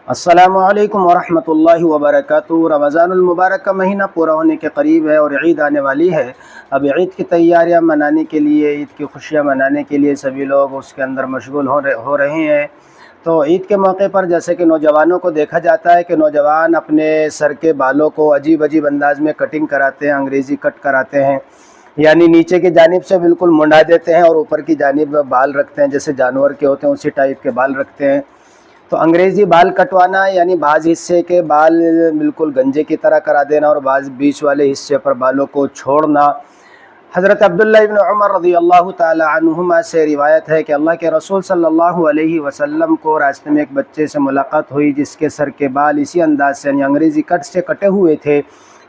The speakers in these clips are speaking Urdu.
السلام علیکم ورحمۃ اللہ وبرکاتہ۔ رمضان المبارک کا مہینہ پورا ہونے کے قریب ہے اور عید آنے والی ہے۔ اب عید کی تیاریاں منانے کے لیے، عید کی خوشیاں منانے کے لیے سبھی لوگ اس کے اندر مشغول ہو رہے ہیں۔ تو عید کے موقع پر جیسے کہ نوجوانوں کو دیکھا جاتا ہے کہ نوجوان اپنے سر کے بالوں کو عجیب عجیب انداز میں کٹنگ کراتے ہیں، انگریزی کٹ کراتے ہیں، یعنی نیچے کی جانب سے بالکل منڈا دیتے ہیں اور اوپر کی جانب بال رکھتے ہیں، جیسے جانور کے ہوتے ہیں اسی ٹائپ کے بال رکھتے ہیں۔ تو انگریزی بال کٹوانا یعنی بعض حصے کے بال بالکل گنجے کی طرح کرا دینا اور بعض بیچ والے حصے پر بالوں کو چھوڑنا۔ حضرت عبداللہ ابن عمر رضی اللہ تعالی عنہما سے روایت ہے کہ اللہ کے رسول صلی اللہ علیہ وسلم کو راستے میں ایک بچے سے ملاقات ہوئی جس کے سر کے بال اسی انداز سے یعنی انگریزی کٹ سے کٹے ہوئے تھے،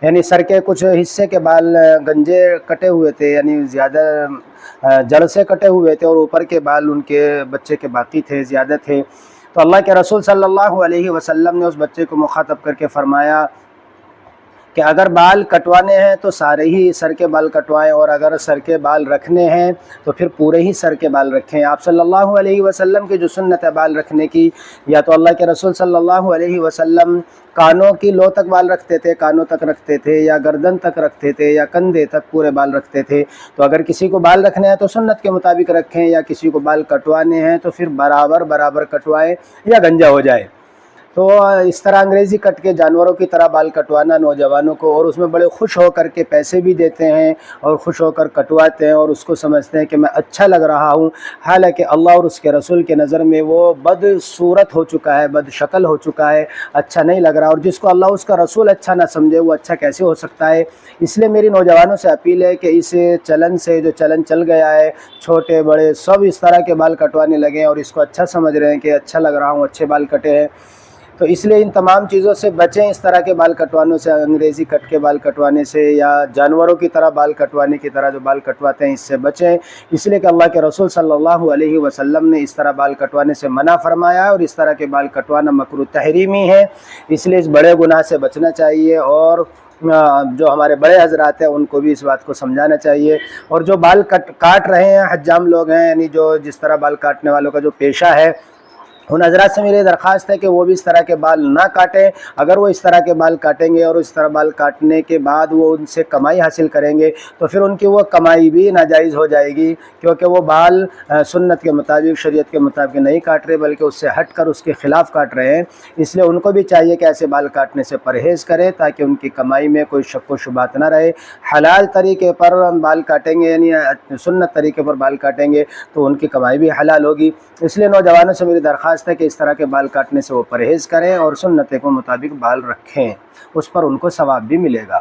یعنی سر کے کچھ حصے کے بال گنجے کٹے ہوئے تھے، یعنی زیادہ جڑ سے کٹے ہوئے تھے اور اوپر کے بال ان کے بچے کے باقی تھے، زیادہ تھے۔ تو اللہ کے رسول صلی اللہ علیہ وسلم نے اس بچے کو مخاطب کر کے فرمایا کہ اگر بال کٹوانے ہیں تو سارے ہی سر کے بال کٹوائیں، اور اگر سر کے بال رکھنے ہیں تو پھر پورے ہی سر کے بال رکھیں۔ آپ صلی اللہ علیہ وسلم کی جو سنت ہے بال رکھنے کی، یا تو اللہ کے رسول صلی اللہ علیہ وسلم کانوں کی لو تک بال رکھتے تھے، کانوں تک رکھتے تھے، یا گردن تک رکھتے تھے، یا کندھے تک پورے بال رکھتے تھے۔ تو اگر کسی کو بال رکھنے ہیں تو سنت کے مطابق رکھیں، یا کسی کو بال کٹوانے ہیں تو پھر برابر کٹوائیں یا گنجا ہو جائے۔ تو اس طرح انگریزی کٹ کے جانوروں کی طرح بال کٹوانا نوجوانوں کو، اور اس میں بڑے خوش ہو کر کے پیسے بھی دیتے ہیں اور خوش ہو کر کٹواتے ہیں اور اس کو سمجھتے ہیں کہ میں اچھا لگ رہا ہوں، حالانکہ اللہ اور اس کے رسول کے نظر میں وہ بد صورت ہو چکا ہے، بد شکل ہو چکا ہے، اچھا نہیں لگ رہا۔ اور جس کو اللہ اس کا رسول اچھا نہ سمجھے وہ اچھا کیسے ہو سکتا ہے؟ اس لیے میری نوجوانوں سے اپیل ہے کہ اس چلن سے، جو چلن چل گیا ہے، چھوٹے بڑے سب اس طرح کے بال کٹوانے لگے اور اس کو اچھا سمجھ رہے ہیں کہ اچھا لگ رہا ہوں، اچھے بال کٹے ہیں۔ تو اس لیے ان تمام چیزوں سے بچیں، اس طرح کے بال کٹوانے سے، انگریزی کٹ کے بال کٹوانے سے، یا جانوروں کی طرح بال کٹوانے کی طرح جو بال کٹواتے ہیں اس سے بچیں، اس لیے کہ اللہ کے رسول صلی اللہ علیہ وسلم نے اس طرح بال کٹوانے سے منع فرمایا ہے، اور اس طرح کے بال کٹوانا مکروہ تحریمی ہے، اس لیے اس بڑے گناہ سے بچنا چاہیے، اور جو ہمارے بڑے حضرات ہیں ان کو بھی اس بات کو سمجھانا چاہیے۔ اور جو بال کاٹ رہے ہیں حجام لوگ ہیں، یعنی جو جس طرح بال کاٹنے والوں کا جو پیشہ ہے، ان حضرات سے میری درخواست ہے کہ وہ بھی اس طرح کے بال نہ کاٹیں۔ اگر وہ اس طرح کے بال کاٹیں گے اور اس طرح بال کاٹنے کے بعد وہ ان سے کمائی حاصل کریں گے تو پھر ان کی وہ کمائی بھی ناجائز ہو جائے گی، کیونکہ وہ بال سنت کے مطابق، شریعت کے مطابق نہیں کاٹ رہے بلکہ اس سے ہٹ کر اس کے خلاف کاٹ رہے ہیں۔ اس لیے ان کو بھی چاہیے کہ ایسے بال کاٹنے سے پرہیز کریں تاکہ ان کی کمائی میں کوئی شک و شبہات نہ رہے۔ حلال طریقے پر بال کاٹیں گے، یعنی سنت طریقے پر بال کاٹیں گے تو ان کی کمائی بھی حلال ہوگی۔ اس لیے نوجوانوں سے میری درخواست ہے کہ اس طرح کے بال کاٹنے سے وہ پرہیز کریں اور سنت کے مطابق بال رکھیں، اس پر ان کو ثواب بھی ملے گا۔